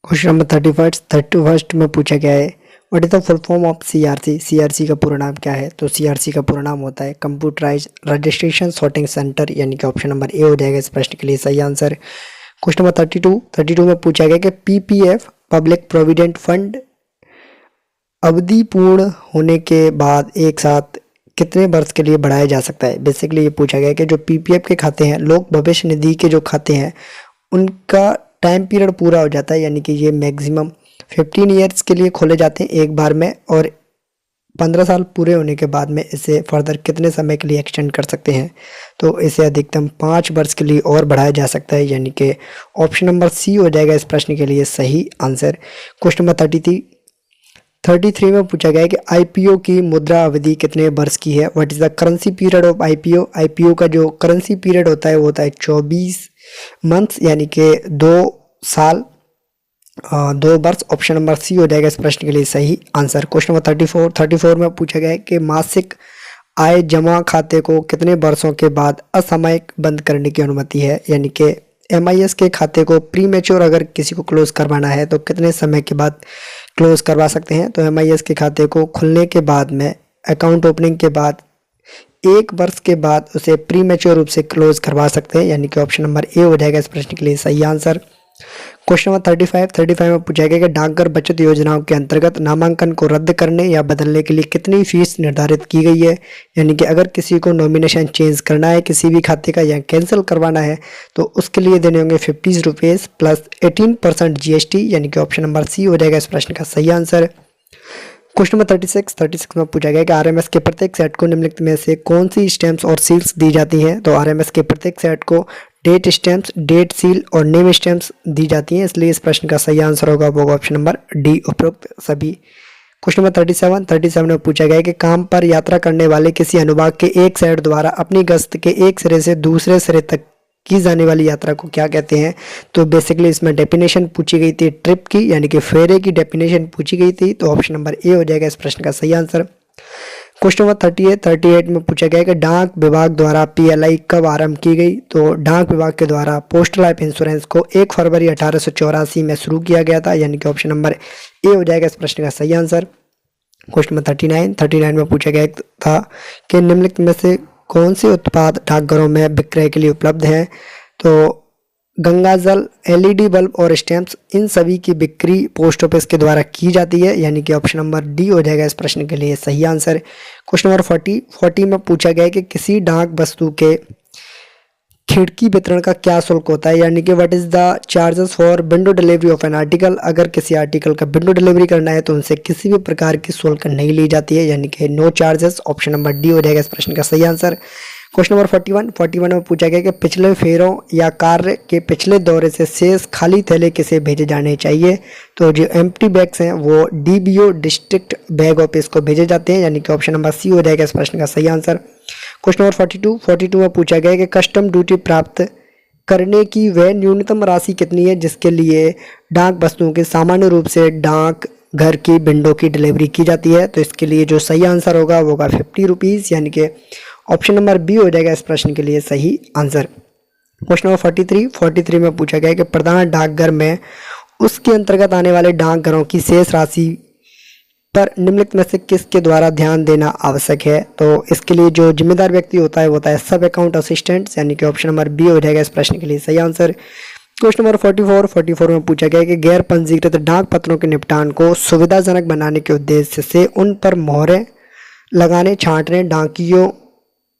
Question number 31 में पूछा गया है what is the full form of CRC. CRC का पूरा नाम क्या है? तो सीआरसी का पूरा नाम होता है कंप्यूटराइज रजिस्ट्रेशन सॉर्टिंग सेंटर, यानी कि ऑप्शन नंबर ए हो जाएगा इस प्रश्न के लिए सही आंसर। क्वेश्चन नंबर 32 में पूछा गया कि पीपीएफ पब्लिक प्रोविडेंट फंड अवधि पूर्ण होने के बाद एक साथ कितने वर्ष के लिए बढ़ाया जा सकता है। बेसिकली ये पूछा गया कि जो पीपीएफ के खाते हैं, लोक भविष्य निधि के जो खाते हैं, उनका टाइम पीरियड पूरा हो जाता है, यानी कि ये मैक्सिमम 15 ईयर्स के लिए खोले जाते हैं एक बार में, और 15 साल पूरे होने के बाद में इसे फर्दर कितने समय के लिए एक्सटेंड कर सकते हैं। तो इसे अधिकतम 5 वर्ष के लिए और बढ़ाया जा सकता है, यानी कि ऑप्शन नंबर सी हो जाएगा इस प्रश्न के लिए सही आंसर। क्वेश्चन नंबर 33 में पूछा गया है कि आईपीओ की मुद्रा अवधि कितने वर्ष की है। What is the currency period of IPO. IPO का जो करेंसी पीरियड होता है वो होता है 24 मंथ्स, यानी कि 2 साल 2 वर्ष। ऑप्शन नंबर सी हो जाएगा इस प्रश्न के लिए सही आंसर। क्वेश्चन नंबर 34 में पूछा गया है कि मासिक आय जमा खाते को कितने वर्षों के बाद असामयिक बंद करने की अनुमति है, यानी कि एमआईएस के खाते को प्री मैच्योर अगर किसी को क्लोज करवाना है तो कितने समय के बाद क्लोज करवा सकते हैं। तो एमआईएस के खाते को खुलने के बाद में, अकाउंट ओपनिंग के बाद 1 वर्ष के बाद उसे प्री मैच्योर रूप से क्लोज करवा सकते हैं, यानी कि ऑप्शन नंबर ए हो जाएगा इस प्रश्न के लिए सही आंसर। क्वेश्चन नंबर 35 में पूछा गया कि डाकघर बचत योजनाओं के अंतर्गत नामांकन को रद्द करने या बदलने के लिए कितनी फीस निर्धारित की गई है, यानी कि अगर किसी को नॉमिनेशन चेंज करना है किसी भी खाते का या कैंसिल करवाना है तो उसके लिए देने होंगे 50 रुपीज़ प्लस 18% जीएसटी, यानी कि ऑप्शन नंबर सी हो जाएगा इस प्रश्न का सही आंसर। क्वेश्चन नंबर 36 में पूछा गया कि आरएमएस के प्रत्येक सेट को निम्नलिखित में से कौन सी स्टैम्प्स और सील्स दी जाती हैं। तो आरएमएस के प्रत्येक सेट को डेट स्टैम्प्स, डेट सील और नेम स्टैम्प्स दी जाती हैं, इसलिए इस प्रश्न का सही आंसर होगा वो ऑप्शन नंबर डी उपरोक्त सभी। क्वेश्चन नंबर 37 में पूछा गया है कि काम पर यात्रा करने वाले किसी अनुभाग के एक सेट द्वारा अपनी गश्त के एक सिरे से दूसरे सिरे तक की जाने वाली यात्रा को क्या कहते हैं। तो बेसिकली इसमें डेफिनेशन पूछी गई थी ट्रिप की, यानी कि फेरे की डेफिनेशन पूछी गई थी, तो ऑप्शन नंबर ए हो जाएगा इस प्रश्न का सही आंसर। क्वेश्चन नंबर 38 में पूछा गया कि डाक विभाग द्वारा पीएलआई कब आरंभ की गई। तो डाक विभाग के द्वारा पोस्टल लाइफ इंश्योरेंस को 1 फरवरी 1884 में शुरू किया गया था, यानी कि ऑप्शन नंबर ए हो जाएगा इस प्रश्न का सही आंसर। क्वेश्चन नंबर 39 में पूछा गया था कि निम्नलिखित में से कौन से उत्पाद डाकघरों में विक्रय के लिए उपलब्ध हैं। तो गंगा जल, एलईडी बल्ब और स्टैम्प्स, इन सभी की बिक्री पोस्ट ऑफिस के द्वारा की जाती है, यानी कि ऑप्शन नंबर डी हो जाएगा इस प्रश्न के लिए सही आंसर। क्वेश्चन नंबर 40 में पूछा गया है कि किसी डाक वस्तु के खिड़की वितरण का क्या शुल्क होता है, यानी कि what is the charges for window delivery of an article. अगर किसी आर्टिकल का विंडो डिलीवरी करना है तो उनसे किसी भी प्रकार की शुल्क नहीं ली जाती है, यानी कि no charges. Option number D हो जाएगा इस प्रश्न का सही आंसर। क्वेश्चन नंबर 41 में पूछा गया कि पिछले फेरों या कार्य के पिछले दौरे से शेष खाली थैले किसे भेजे जाने चाहिए। तो जो एम्प्टी बैग्स हैं वो डीबीओ डिस्ट्रिक्ट बैग ऑफिस को भेजे जाते हैं, यानी कि ऑप्शन नंबर सी हो जाएगा इस प्रश्न का सही आंसर। क्वेश्चन नंबर 42 में पूछा गया कि कस्टम ड्यूटी प्राप्त करने की वह न्यूनतम राशि कितनी है जिसके लिए डाक वस्तुओं के सामान्य रूप से डाक घर की विंडो की डिलीवरी की जाती है। तो इसके लिए जो सही आंसर होगा वो होगा 50 रुपीज़, यानी कि ऑप्शन नंबर बी हो जाएगा इस प्रश्न के लिए सही आंसर। क्वेश्चन नंबर 43 में पूछा गया कि प्रधान डाकघर में उसके अंतर्गत आने वाले डाकघरों की शेष राशि पर निम्नलिखित में से किसके द्वारा ध्यान देना आवश्यक है। तो इसके लिए जो जिम्मेदार व्यक्ति होता है वो होता है सब अकाउंट असिस्टेंट, यानी कि ऑप्शन नंबर बी हो जाएगा इस प्रश्न के लिए सही आंसर। क्वेश्चन नंबर 44 में पूछा गया कि गैर पंजीकृत डाक पत्रों के निपटान को सुविधाजनक बनाने के उद्देश्य से उन पर मोहरें लगाने, छांटने, डाकियों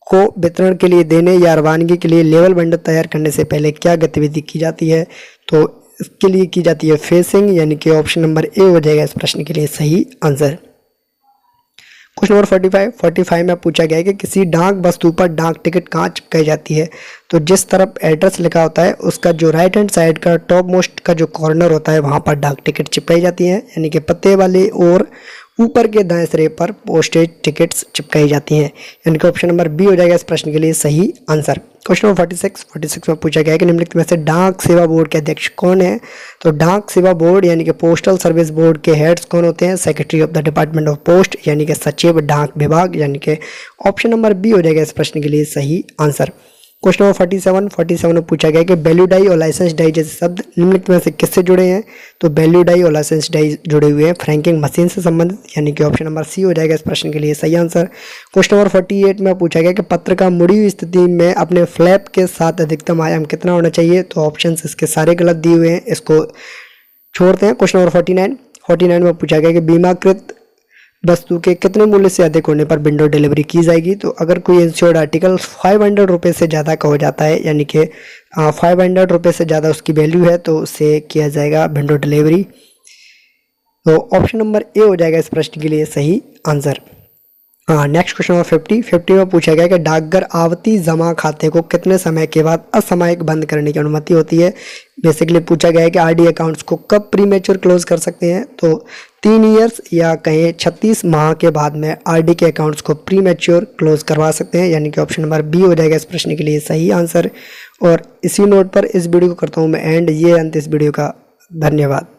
को वितरण के लिए देने या रवानगी के लिए लेवल बंडल तैयार करने से पहले क्या गतिविधि की जाती है। तो इसके लिए की जाती है फेसिंग, यानी कि ऑप्शन नंबर ए हो जाएगा इस प्रश्न के लिए सही आंसर। क्वेश्चन नंबर 45 में पूछा गया है कि किसी डाक वस्तु पर डाक टिकट कहाँ चिपकाई जाती है। तो जिस तरफ एड्रेस लिखा होता है उसका जो राइट हैंड साइड का टॉप मोस्ट का जो कॉर्नर होता है वहाँ पर डाक टिकट चिपकाई जाती है, यानी कि पत्ते वाले और ऊपर के दाएं सिरे पर पोस्टेज टिकट्स चिपकाई जाती हैं, यानी कि ऑप्शन नंबर बी हो जाएगा इस प्रश्न के लिए सही आंसर। क्वेश्चन नंबर 46 में पूछा गया है कि निम्नलिखित में से डाक सेवा बोर्ड के अध्यक्ष कौन है। तो डाक सेवा बोर्ड यानी कि पोस्टल सर्विस बोर्ड के हेड्स कौन होते हैं। Secretary of the department of post, यानी कि सचिव डाक विभाग, यानी कि ऑप्शन नंबर बी हो जाएगा इस प्रश्न के लिए सही आंसर। क्वेश्चन नंबर 47 में पूछा गया कि वैल्यू डाई और लाइसेंस डाई जैसे शब्द निम्नलिखित में से किससे जुड़े हैं। तो वैल्यू डाई और लाइसेंस डाई जुड़े हुए हैं फ्रैंकिंग मशीन से संबंधित, यानी कि ऑप्शन नंबर सी हो जाएगा इस प्रश्न के लिए सही आंसर। क्वेश्चन नंबर 48 में पूछा गया कि पत्र का मुड़ी हुई स्थिति में अपने फ्लैप के साथ अधिकतम आयाम कितना होना चाहिए। तो ऑप्शन इसके सारे गलत दिए हुए हैं, इसको छोड़ते हैं। क्वेश्चन नंबर 49 में पूछा गया कि बीमाकृत वस्तु के कितने मूल्य से अधिक होने पर विंडो डिलीवरी की जाएगी। तो अगर कोई इंश्योर्ड आर्टिकल 500 रुपये से ज़्यादा का हो जाता है, यानी कि 500 रुपये से ज़्यादा उसकी वैल्यू है, तो उसे किया जाएगा विंडो डिलीवरी। तो ऑप्शन नंबर ए हो जाएगा इस प्रश्न के लिए सही आंसर। नेक्स्ट क्वेश्चन नंबर 50 में पूछा गया कि डाकघर आवर्ती जमा खाते को कितने समय के बाद असामयिक बंद करने की अनुमति होती है। बेसिकली पूछा गया है कि आरडी अकाउंट्स को कब प्रीमेच्योर क्लोज कर सकते हैं। तो 3 ईयर्स या कहें 36 माह के बाद में आरडी के अकाउंट्स को प्रीमेच्योर क्लोज करवा सकते हैं, यानी कि ऑप्शन नंबर बी हो जाएगा इस प्रश्न के लिए सही आंसर। और इसी नोट पर इस वीडियो को करता हूँ मैं एंड। ये अंत इस वीडियो का। धन्यवाद।